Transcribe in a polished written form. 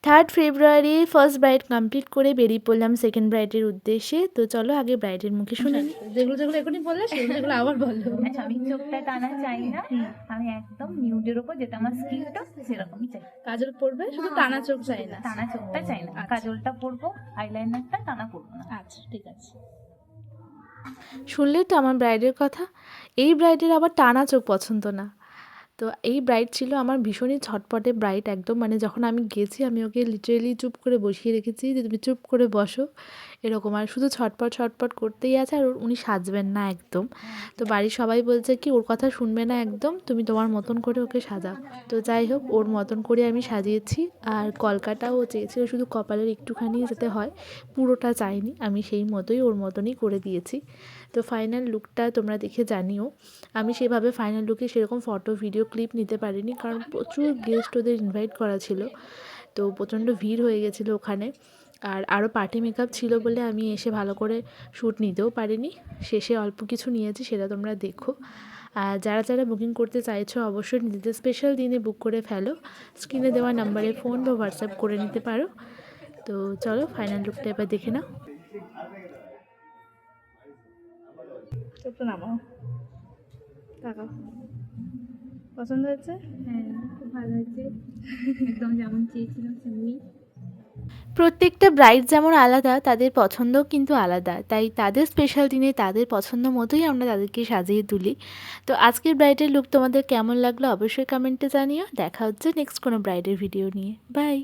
3rd ফেব্রুয়ারি first bride complete করে বেরিয়ে পড়লাম সেকেন্ড ব্রাইডের উদ্দেশ্যে। তো চলো আগে ব্রাইডের মুখে শুনে নিই। যেগুলো যেগুলো এখনই বললে সেগুলো আবার বলো। আচ্ছা, আমি চোখটা টানা চাই না, আমি একদম নিউডের উপর যেটা আমার স্কিন টোন সেরকমই চাই। কাজল পরবে, শুধু টানা চোখ চাই না। টানা চোখটা চাই না, কাজলটা পরবো, আইলাইনারটা টানা করবো না। আচ্ছা ঠিক আছে। শুনলে তো আমার ব্রাইডের কথা। এই ব্রাইডের আবার টানা চোখ পছন্দ না। তো এই ব্রাইড ছিল আমার ভীষণই ছটপটে ব্রাইড একদম, মানে যখন আমি গেছি আমি ওকে লিটারেলি চুপ করে বসিয়ে রেখেছি যে তুমি চুপ করে বসো এরকম, আর শুধু ছটপট ছটপট করতেই আছে, আর উনি সাজবেন না একদম। তো বাড়ির সবাই বলছে কি ওর কথা শুনবে না একদম, তুমি তোমার মতন করে ওকে সাজাও। তো যাই হোক, ওর মতন করে আমি সাজিয়েছি। আর কলকাটাও ও চেয়েছিল শুধু কপালের একটুখানি যেতে হয়, পুরোটা চাইনি, আমি সেই মতোই ওর মতনই করে দিয়েছি। তো ফাইনাল লুকটা তোমরা দেখে জানিও। আমি সেভাবে ফাইনাল লুকে সেরকম ফটো ভিডিও ক্লিপ নিতে পারিনি, কারণ প্রচুর গেস্ট ওদের ইনভাইট করা ছিল, তো প্রচণ্ড ভিড় হয়ে গেছিলো ওখানে। আর আরও পার্টি মেকআপ ছিল বলে আমি এসে ভালো করে শ্যুট নিতেও পারিনি, শেষে অল্প কিছু নিয়েছি সেটা তোমরা দেখো। আর যারা যারা বুকিং করতে চাইছো অবশ্যই নিজেদের স্পেশাল দিনে বুক করে ফেলো, স্ক্রিনে দেওয়া নাম্বারে ফোন বা হোয়াটসঅ্যাপ করে নিতে পারো। তো চলো ফাইনাল লুকটা এবার দেখে নাও। চোখটা নামাও, তাকাও। পছন্দ হয়েছে? হ্যাঁ, খুব ভালো হয়েছে, একদম যেমন চেয়েছিলাম তেমনি। প্রত্যেকটা ব্রাইড যেমন আলাদা, তাদের পছন্দও কিন্তু আলাদা, তাই তাদের স্পেশাল দিনে তাদের পছন্দ মতোই আমরা তাদেরকে সাজিয়ে তুলি। তো আজকের ব্রাইডের লুক তোমাদের কেমন লাগলো অবশ্যই কমেন্টে জানিও। দেখা হচ্ছে নেক্সট কোনো ব্রাইডের ভিডিও নিয়ে। বাই।